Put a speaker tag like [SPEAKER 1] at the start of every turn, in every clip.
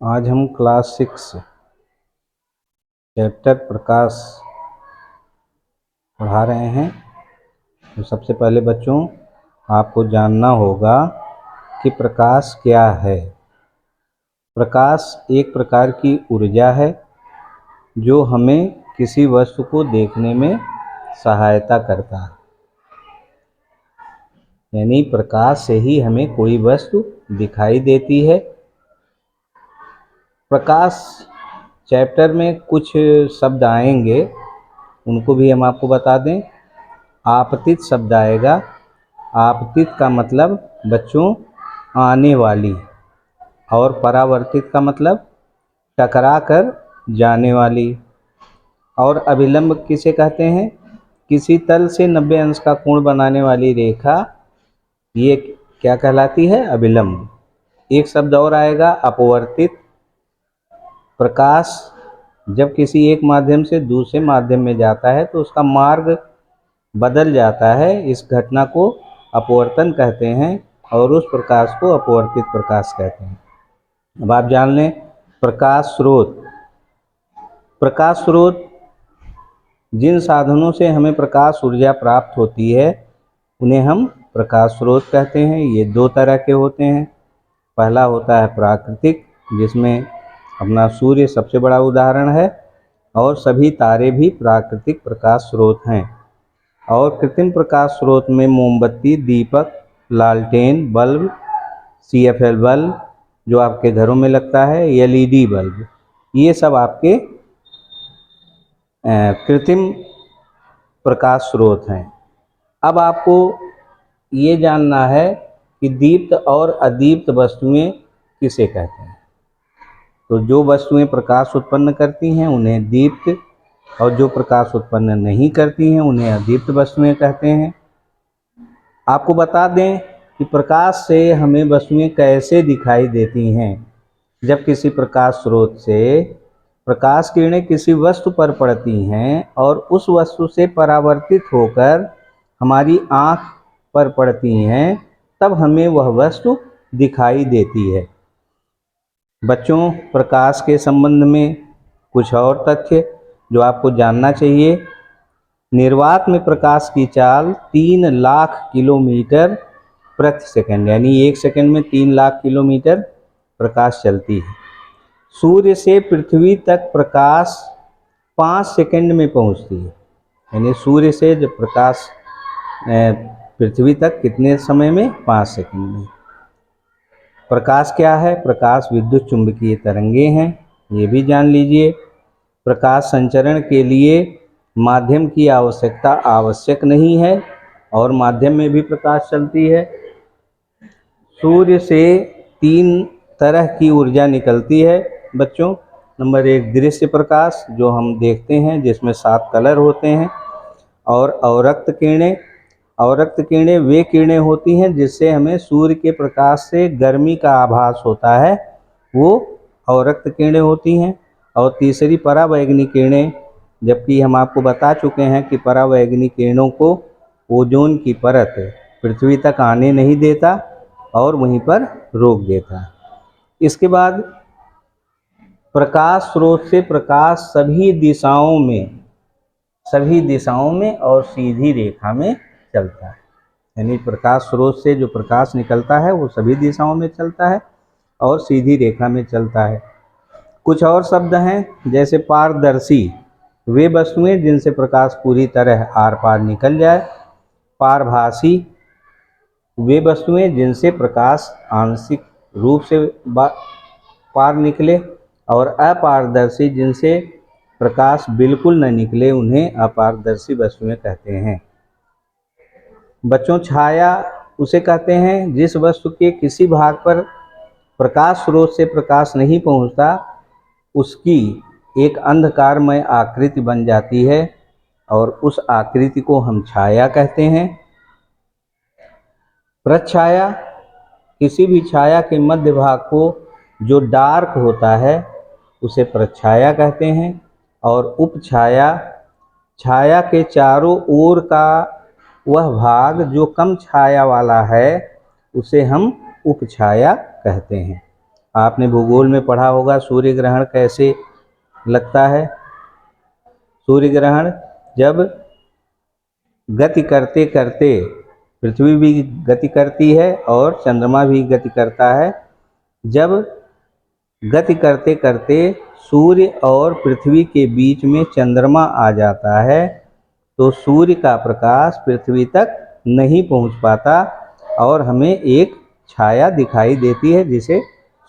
[SPEAKER 1] आज हम class 6 chapter प्रकाश पढ़ा रहे हैं। तो सबसे पहले बच्चों आपको जानना होगा कि प्रकाश क्या है। प्रकाश एक प्रकार की ऊर्जा है जो हमें किसी वस्तु को देखने में सहायता करता है। यानी प्रकाश से ही हमें कोई वस्तु दिखाई देती है। प्रकाश चैप्टर में कुछ शब्द आएंगे, उनको भी हम आपको बता दें। आपतित शब्द आएगा। आपतित का मतलब बच्चों आने वाली, और परावर्तित का मतलब टकरा कर जाने वाली। और अभिलंब किसे कहते हैं? किसी तल से 90 अंश का कोण बनाने वाली रेखा, ये क्या कहलाती है? अभिलंब। एक शब्द और आएगा अपवर्तित। प्रकाश जब किसी एक माध्यम से दूसरे माध्यम में जाता है तो उसका मार्ग बदल जाता है। इस घटना को अपवर्तन कहते हैं और उस प्रकाश को अपवर्तित प्रकाश कहते हैं। अब आप जान लें प्रकाश स्रोत। प्रकाश स्रोत जिन साधनों से हमें प्रकाश ऊर्जा प्राप्त होती है उन्हें हम प्रकाश स्रोत कहते हैं। ये दो तरह के होते हैं। पहला होता है प्राकृतिक, जिसमें अपना सूर्य सबसे बड़ा उदाहरण है, और सभी तारे भी प्राकृतिक प्रकाश स्रोत हैं। और कृत्रिम प्रकाश स्रोत में मोमबत्ती, दीपक, लालटेन बल्ब, CFL बल्ब जो आपके घरों में लगता है, LED बल्ब, ये सब आपके कृत्रिम प्रकाश स्रोत हैं। अब आपको ये जानना है कि दीप्त और अदीप्त वस्तुएं किसे कहते हैं। तो जो वस्तुएं प्रकाश उत्पन्न करती हैं उन्हें दीप्त, और जो प्रकाश उत्पन्न नहीं करती हैं उन्हें अदीप्त वस्तुएं कहते हैं। आपको बता दें कि प्रकाश से हमें वस्तुएं कैसे दिखाई देती हैं। जब किसी प्रकाश स्रोत से प्रकाश किरणें किसी वस्तु पर पड़ती हैं और उस वस्तु से परावर्तित होकर हमारी आँख पर पड़ती हैं, तब हमें वह वस्तु दिखाई देती है। बच्चों, प्रकाश के संबंध में कुछ और तथ्य जो आपको जानना चाहिए। निर्वात में प्रकाश की चाल 3 लाख किलोमीटर प्रति सेकंड, यानी एक सेकंड में 3 लाख किलोमीटर प्रकाश चलती है। सूर्य से पृथ्वी तक प्रकाश 5 सेकंड में पहुंचती है। यानी सूर्य से जब प्रकाश पृथ्वी तक कितने समय में? 5 सेकंड में। प्रकाश क्या है? प्रकाश विद्युत चुंबकीय तरंगें हैं, ये भी जान लीजिए। प्रकाश संचरण के लिए माध्यम की आवश्यकता आवश्यक नहीं है, और माध्यम में भी प्रकाश चलती है। सूर्य से 3 तरह की ऊर्जा निकलती है बच्चों। नंबर 1 दृश्य प्रकाश, जो हम देखते हैं, जिसमें 7 कलर होते हैं। और अवरक्त किरणें। अवरक्त किरणें वे किरणें होती हैं जिससे हमें सूर्य के प्रकाश से गर्मी का आभास होता है, वो अवरक्त किरणें होती हैं। और तीसरी परावैंगनी किरणें, जबकि हम आपको बता चुके हैं कि परावैंगनी किरणों को ओजोन की परत पृथ्वी तक आने नहीं देता और वहीं पर रोक देता। इसके बाद प्रकाश स्रोत से प्रकाश सभी दिशाओं में और सीधी रेखा में चलता है। यानी प्रकाश स्रोत से जो प्रकाश निकलता है वो सभी दिशाओं में चलता है और सीधी रेखा में चलता है। कुछ और शब्द हैं, जैसे पारदर्शी, वे वस्तुएं जिनसे प्रकाश पूरी तरह आर पार निकल जाए। पारभासी, वे वस्तुएं जिनसे प्रकाश आंशिक रूप से पार निकले। और अपारदर्शी, जिनसे प्रकाश बिल्कुल न निकले, उन्हें अपारदर्शी वस्तुएं कहते हैं। बच्चों, छाया उसे कहते हैं जिस वस्तु के किसी भाग पर प्रकाश स्रोत से प्रकाश नहीं पहुंचता, उसकी एक अंधकारमय आकृति बन जाती है और उस आकृति को हम छाया कहते हैं। प्रच्छाया, किसी भी छाया के मध्य भाग को जो डार्क होता है उसे प्रच्छाया कहते हैं। और उपछाया, छाया के चारों ओर का वह भाग जो कम छाया वाला है उसे हम उपछाया कहते हैं। आपने भूगोल में पढ़ा होगा सूर्य ग्रहण कैसे लगता है। सूर्य ग्रहण जब गति करते करते पृथ्वी भी गति करती है और चंद्रमा भी गति करता है। जब गति करते करते सूर्य और पृथ्वी के बीच में चंद्रमा आ जाता है तो सूर्य का प्रकाश पृथ्वी तक नहीं पहुंच पाता और हमें एक छाया दिखाई देती है जिसे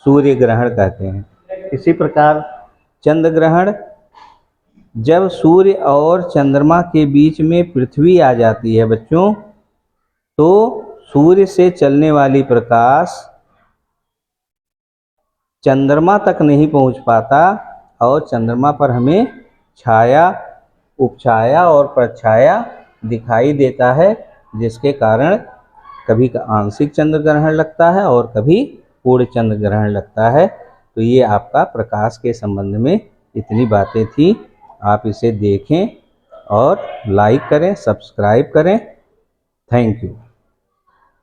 [SPEAKER 1] सूर्य ग्रहण कहते हैं। इसी प्रकार चंद्र ग्रहण जब सूर्य और चंद्रमा के बीच में पृथ्वी आ जाती है बच्चों, तो सूर्य से चलने वाली प्रकाश चंद्रमा तक नहीं पहुंच पाता और चंद्रमा पर हमें छाया, उपछाया और परछाया दिखाई देता है, जिसके कारण कभी आंशिक चंद्र ग्रहण लगता है और कभी पूर्ण चंद्र ग्रहण लगता है। तो ये आपका प्रकाश के संबंध में इतनी बातें थी। आप इसे देखें और लाइक करें, सब्सक्राइब करें। Thank you.